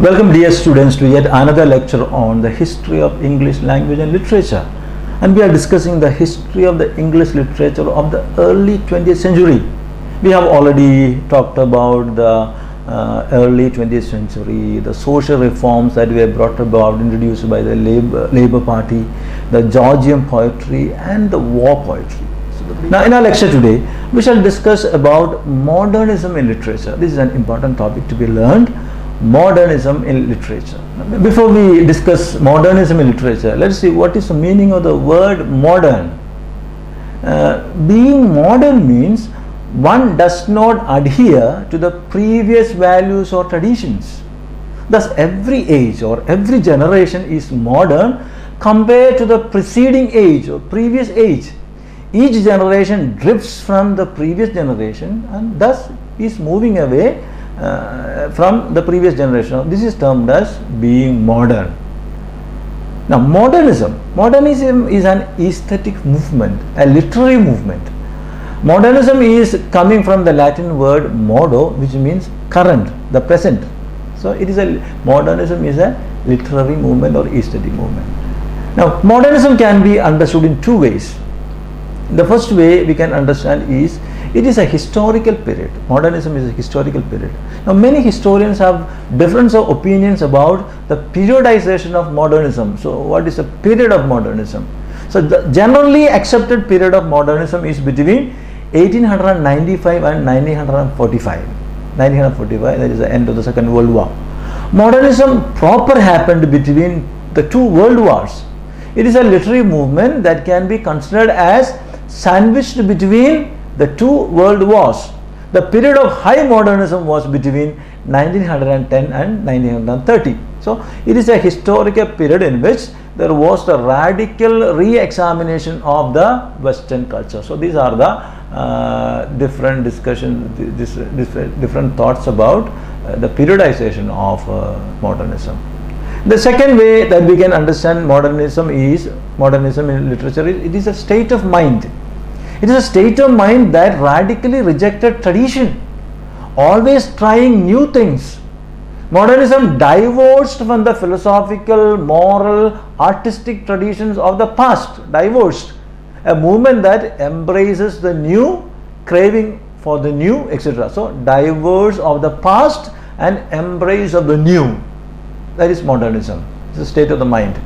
Welcome dear students to yet another lecture on the history of English language and literature, and we are discussing the history of the English literature of the early 20th century. We have already talked about the early 20th century, the social reforms that were brought about, introduced by the Labour Party, the Georgian poetry and the war poetry. Now in our lecture today, we shall discuss about modernism in literature. This is an important topic to be learned. Modernism in literature. Before we discuss modernism in literature, let us see what is the meaning of the word modern. Being modern means one does not adhere to the previous values or traditions. Thus every age or every generation is modern compared to the preceding age or previous age. Each generation drifts from the previous generation and thus is moving away from the previous generation. This is termed as being modern. Now modernism is an aesthetic movement, a literary movement. Modernism is coming from the Latin word modo, which means current, the present. So it is modernism is a literary movement or aesthetic movement. Now modernism can be understood in two ways. The first way we can understand is it is a historical period. Modernism is a historical period. Now many historians have difference of opinions about the periodization of modernism. So what is the period of modernism? So the generally accepted period of modernism is between 1895 and 1945. 1945, that is the end of the Second World War. Modernism proper happened between the two world wars. It is a literary movement that can be considered as sandwiched between the two world wars. The period of high modernism was between 1910 and 1930. So it is a historical period in which there was the radical re-examination of the Western culture. So these are the different discussions, different thoughts about the periodization of modernism. The second way that we can understand modernism in literature is it is a state of mind. It is a state of mind that radically rejected tradition, always trying new things. Modernism divorced from the philosophical, moral, artistic traditions of the past, divorced. A movement that embraces the new, craving for the new, etc. So divorce of the past and embrace of the new. That is modernism. It's a state of the mind.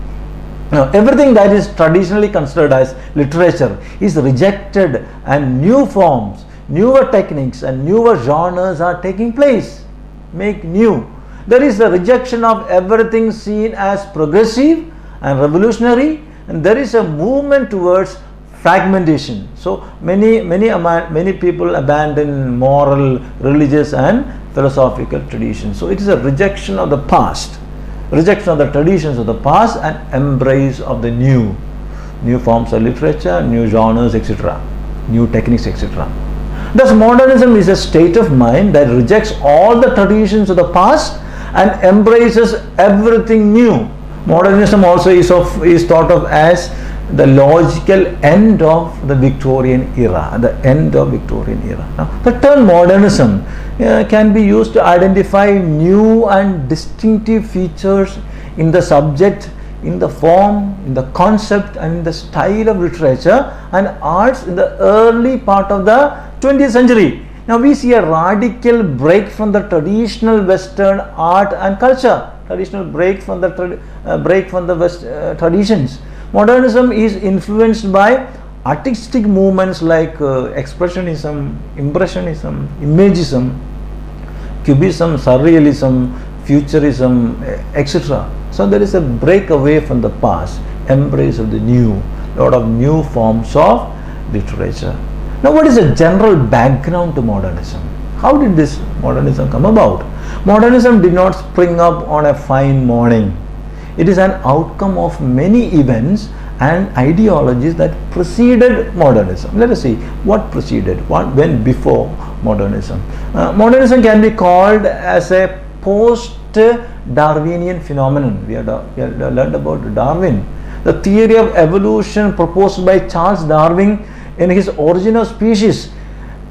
Now, everything that is traditionally considered as literature is rejected and new forms, newer techniques and newer genres are taking place. Make new. There is a rejection of everything seen as progressive and revolutionary, and there is a movement towards fragmentation. So many people abandon moral, religious and philosophical traditions. So it is a rejection of the past. Rejection of the traditions of the past and embrace of the new forms of literature, new genres, etc., new techniques, etc. Thus modernism is a state of mind that rejects all the traditions of the past and embraces everything new. Modernism also is thought of as the logical end of the Victorian era, the end of Victorian era. Now, the term modernism can be used to identify new and distinctive features in the subject, in the form, in the concept and in the style of literature and arts in the early part of the 20th century. Now we see a radical break from the traditional Western art and culture, traditional break from the West traditions. Modernism is influenced by artistic movements like expressionism, impressionism, imagism, cubism, surrealism, futurism, etc. So there is a break away from the past, embrace of the new, lot of new forms of literature. Now what is the general background to modernism? How did this modernism come about? Modernism did not spring up on a fine morning. It is an outcome of many events and ideologies that preceded modernism. Let us see what preceded, what went before modernism. Modernism can be called as a post-Darwinian phenomenon. We have learned about Darwin. The theory of evolution proposed by Charles Darwin in his Origin of Species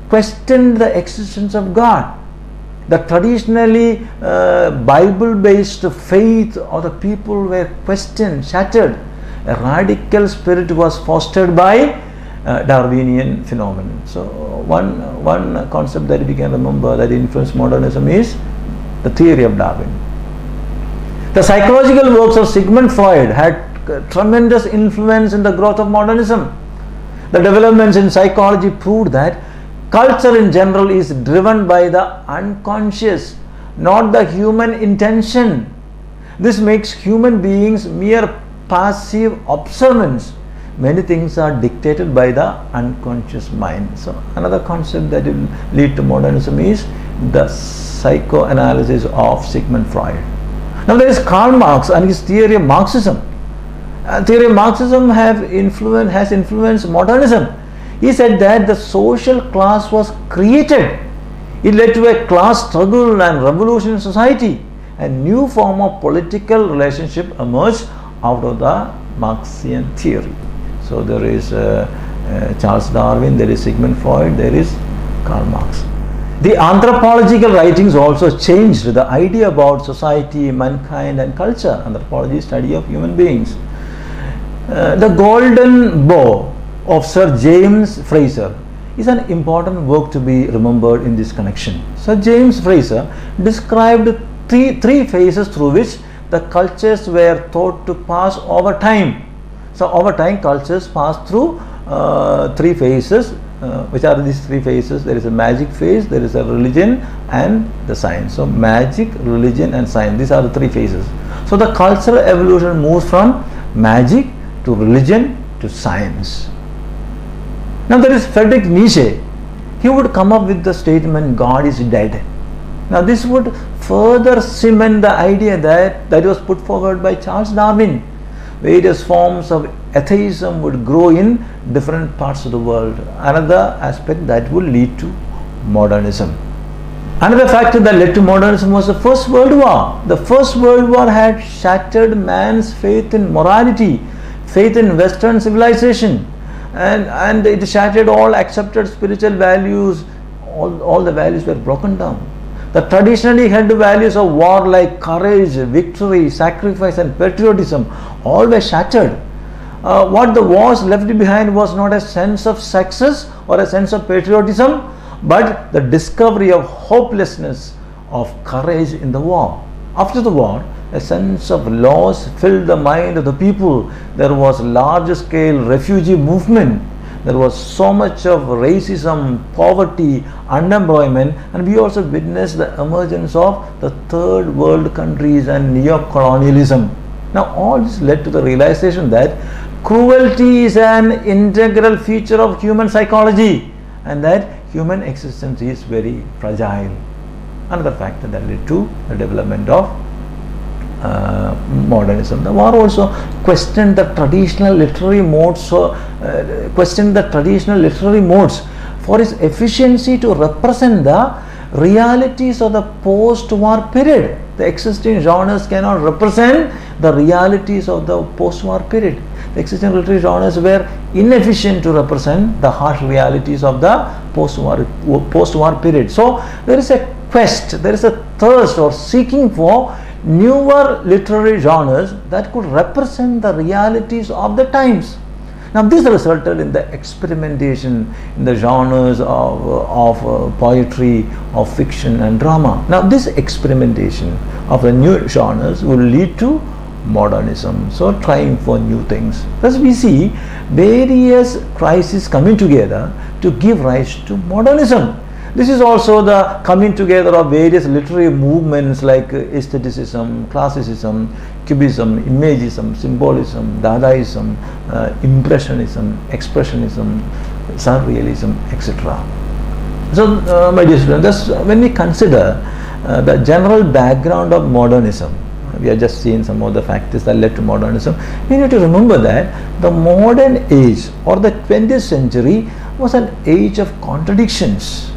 questioned the existence of God. The traditionally Bible-based faith of the people were questioned, shattered. A radical spirit was fostered by Darwinian phenomenon. So one concept that we can remember that influenced modernism is the theory of Darwin. The psychological works of Sigmund Freud had tremendous influence in the growth of modernism. The developments in psychology proved that culture in general is driven by the unconscious, not the human intention. This makes human beings mere passive observants. Many things are dictated by the unconscious mind. So another concept that will lead to modernism is the psychoanalysis of Sigmund Freud. Now there is Karl Marx and his theory of Marxism. Theory of Marxism has influenced modernism. He said that the social class was created. It led to a class struggle and revolution in society. A new form of political relationship emerged out of the Marxian theory. So there is Charles Darwin, there is Sigmund Freud, there is Karl Marx. The anthropological writings also changed the idea about society, mankind and culture. Anthropology is study of human beings. The Golden Bough of Sir James Frazer is an important work to be remembered in this connection. Sir James Frazer described three phases through which the cultures were thought to pass over time. So over time cultures pass through three phases. Which are these three phases? There is a magic phase, there is a religion and the science. So magic, religion and science, these are the three phases. So the cultural evolution moves from magic to religion to science. Now there is Friedrich Nietzsche. He would come up with the statement, God is dead. Now this would further cement the idea that was put forward by Charles Darwin. Various forms of atheism would grow in different parts of the world. Another aspect that will lead to modernism. Another factor that led to modernism was the First World War. The First World War had shattered man's faith in morality, faith in Western civilization, and it shattered all accepted spiritual values. All the values were broken down. The traditionally held values of war like courage, victory, sacrifice and patriotism all were shattered. What the wars left behind was not a sense of success or a sense of patriotism, but the discovery of hopelessness, of courage in the war. After the war, a sense of loss filled the mind of the people. There was large scale refugee movement. There was so much of racism, poverty, unemployment, and we also witnessed the emergence of the third world countries and neo-colonialism. Now all this led to the realization that cruelty is an integral feature of human psychology and that human existence is very fragile. Another factor that led to the development of modernism. The war also questioned the traditional literary modes, for its efficiency to represent the realities of the post-war period. The existing genres cannot represent the realities of the post-war period. The existing literary genres were inefficient to represent the harsh realities of the post-war period. So there is a quest, there is a thirst or seeking for newer literary genres that could represent the realities of the times. Now this resulted in the experimentation in the genres of poetry, of fiction and drama. Now this experimentation of the new genres will lead to modernism, so trying for new things. Thus we see various crises coming together to give rise to modernism. This is also the coming together of various literary movements like aestheticism, classicism, cubism, imagism, symbolism, Dadaism, impressionism, expressionism, surrealism, etc. So my dear students, when we consider the general background of modernism, we have just seen some of the factors that led to modernism. We need to remember that the modern age or the 20th century was an age of contradictions.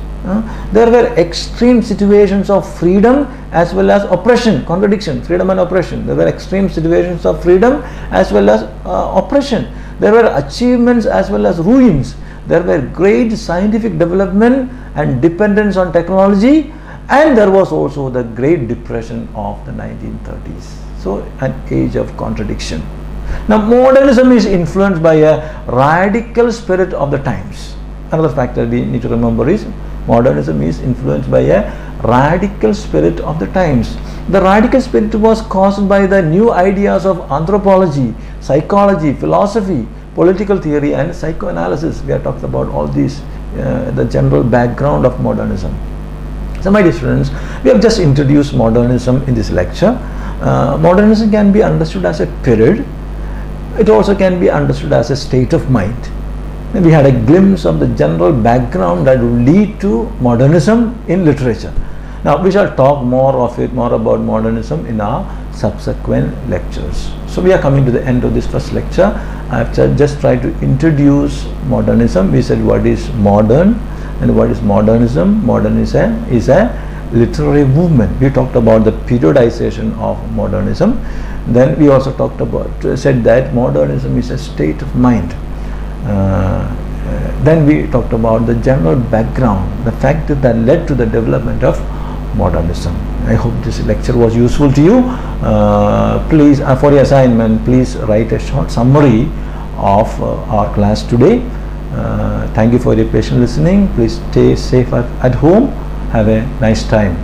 There were extreme situations of freedom as well as oppression, contradiction, freedom and oppression. There were extreme situations of freedom as well as oppression. There were achievements as well as ruins. There were great scientific development and dependence on technology And there was also the Great Depression of the 1930s. So an age of contradiction. Now modernism is influenced by a radical spirit of the times. Another factor we need to remember is modernism is influenced by a radical spirit of the times. The radical spirit was caused by the new ideas of anthropology, psychology, philosophy, political theory and psychoanalysis. We have talked about all these, the general background of modernism. So my dear students, we have just introduced modernism in this lecture. Modernism can be understood as a period. It also can be understood as a state of mind. We had a glimpse of the general background that would lead to modernism in literature. Now we shall talk more about modernism in our subsequent lectures. So we are coming to the end of this first lecture. I have just tried to introduce modernism. We said what is modern and what is modernism. Modernism is a literary movement. We talked about the periodization of modernism. Then we also said that modernism is a state of mind. Then we talked about the general background, the factors that led to the development of modernism. I hope this lecture was useful to you. Please, for your assignment, please write a short summary of our class today. Thank you for your patient listening. Please stay safe at home. Have a nice time.